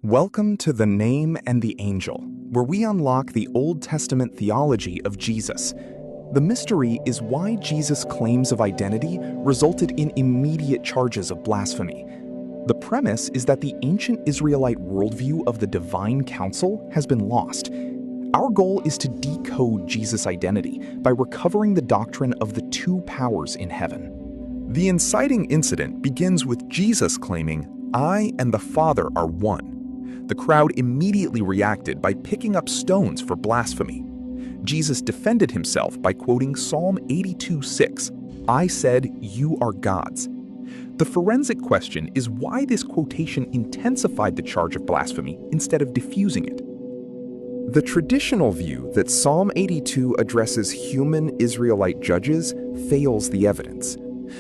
Welcome to The Name and the Angel, where we unlock the Old Testament theology of Jesus. The mystery is why Jesus' claims of identity resulted in immediate charges of blasphemy. The premise is that the ancient Israelite worldview of the divine council has been lost. Our goal is to decode Jesus' identity by recovering the doctrine of the two powers in heaven. The inciting incident begins with Jesus claiming, "I and the Father are one." The crowd immediately reacted by picking up stones for blasphemy. Jesus defended himself by quoting Psalm 82:6, "I said, you are gods." The forensic question is why this quotation intensified the charge of blasphemy instead of diffusing it. The traditional view that Psalm 82 addresses human Israelite judges fails the evidence.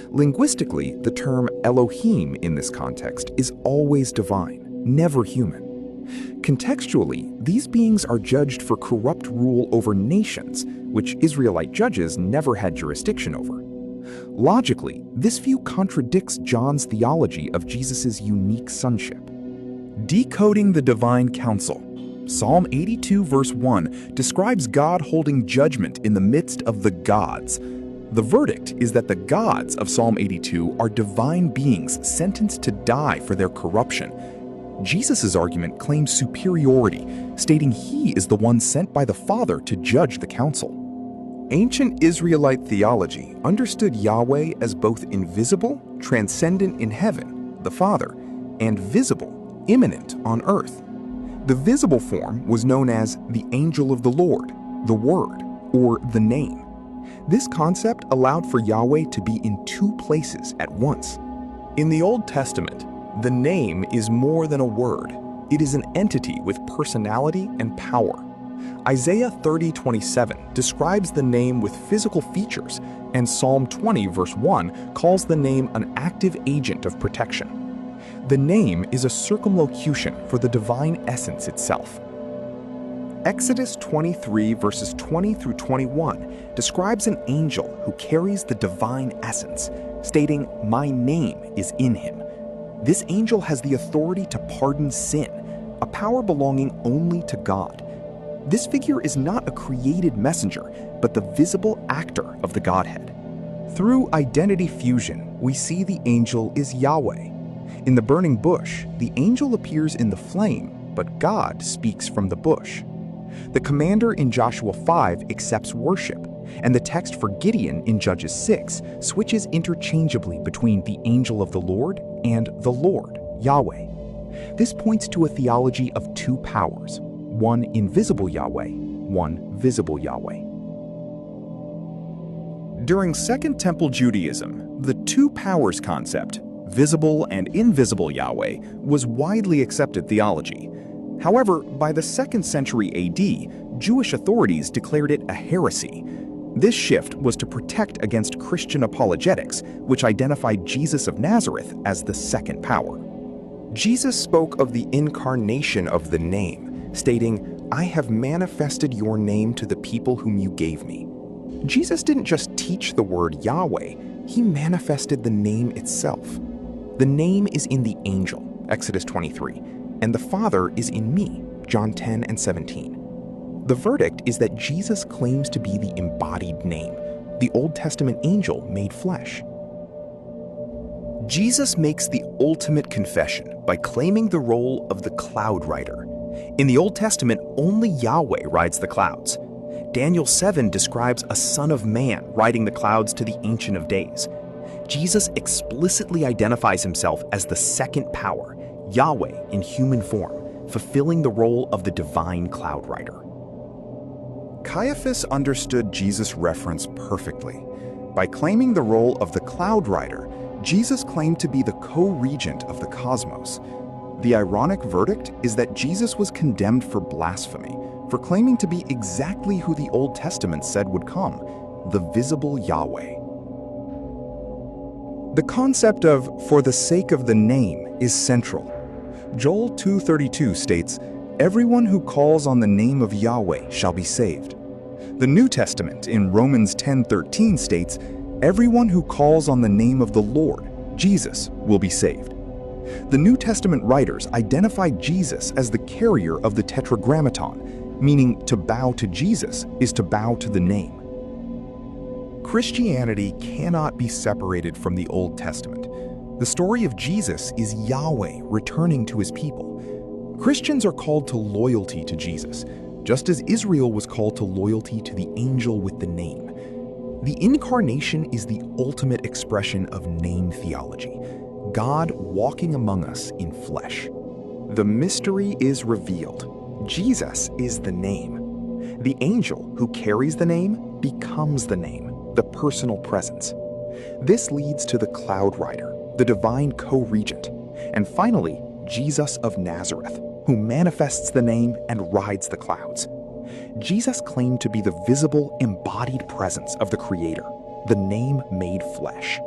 Linguistically, the term Elohim in this context is always divine, never human. Contextually, these beings are judged for corrupt rule over nations, which Israelite judges never had jurisdiction over. Logically, this view contradicts John's theology of Jesus' unique sonship. Decoding the divine council. Psalm 82 verse 1 describes God holding judgment in the midst of the gods. The verdict is that the gods of Psalm 82 are divine beings sentenced to die for their corruption. Jesus' argument claims superiority, stating he is the one sent by the Father to judge the council. Ancient Israelite theology understood Yahweh as both invisible, transcendent in heaven, the Father, and visible, immanent on earth. The visible form was known as the angel of the Lord, the Word, or the Name. This concept allowed for Yahweh to be in two places at once. In the Old Testament, the name is more than a word. It is an entity with personality and power. Isaiah 30:27 describes the name with physical features, and Psalm 20 verse 1 calls the name an active agent of protection. The name is a circumlocution for the divine essence itself. Exodus 23 verses 20 through 21 describes an angel who carries the divine essence, stating, "My name is in him." This angel has the authority to pardon sin, a power belonging only to God. This figure is not a created messenger, but the visible actor of the Godhead. Through identity fusion, we see the angel is Yahweh. In the burning bush, the angel appears in the flame, but God speaks from the bush. The commander in Joshua 5 accepts worship, and the text for Gideon in Judges 6 switches interchangeably between the angel of the Lord and the Lord, Yahweh. This points to a theology of two powers, one invisible Yahweh, one visible Yahweh. During Second Temple Judaism, the two powers concept, visible and invisible Yahweh, was widely accepted theology. However, by the 2nd century AD, Jewish authorities declared it a heresy. This shift was to protect against Christian apologetics, which identified Jesus of Nazareth as the second power. Jesus spoke of the incarnation of the name, stating, "I have manifested your name to the people whom you gave me." Jesus didn't just teach the word Yahweh, he manifested the name itself. The name is in the angel, Exodus 23, and the Father is in me, John 10 and 17. The verdict is that Jesus claims to be the embodied name, the Old Testament angel made flesh. Jesus makes the ultimate confession by claiming the role of the cloud rider. In the Old Testament, only Yahweh rides the clouds. Daniel 7 describes a son of man riding the clouds to the Ancient of Days. Jesus explicitly identifies himself as the second power, Yahweh in human form, fulfilling the role of the divine cloud rider. Caiaphas understood Jesus' reference perfectly. By claiming the role of the cloud rider, Jesus claimed to be the co-regent of the cosmos. The ironic verdict is that Jesus was condemned for blasphemy, for claiming to be exactly who the Old Testament said would come, the visible Yahweh. The concept of "for the sake of the name" is central. Joel 2:32 states, "Everyone who calls on the name of Yahweh shall be saved." The New Testament in Romans 10:13 states, "Everyone who calls on the name of the Lord, Jesus, will be saved." The New Testament writers identified Jesus as the carrier of the Tetragrammaton, meaning to bow to Jesus is to bow to the name. Christianity cannot be separated from the Old Testament. The story of Jesus is Yahweh returning to his people. Christians are called to loyalty to Jesus, just as Israel was called to loyalty to the angel with the name. The Incarnation is the ultimate expression of name theology, God walking among us in flesh. The mystery is revealed. Jesus is the name. The angel who carries the name becomes the name, the personal presence. This leads to the cloud rider, the divine co-regent, and finally, Jesus of Nazareth, who manifests the name and rides the clouds. Jesus claimed to be the visible, embodied presence of the Creator, the name made flesh.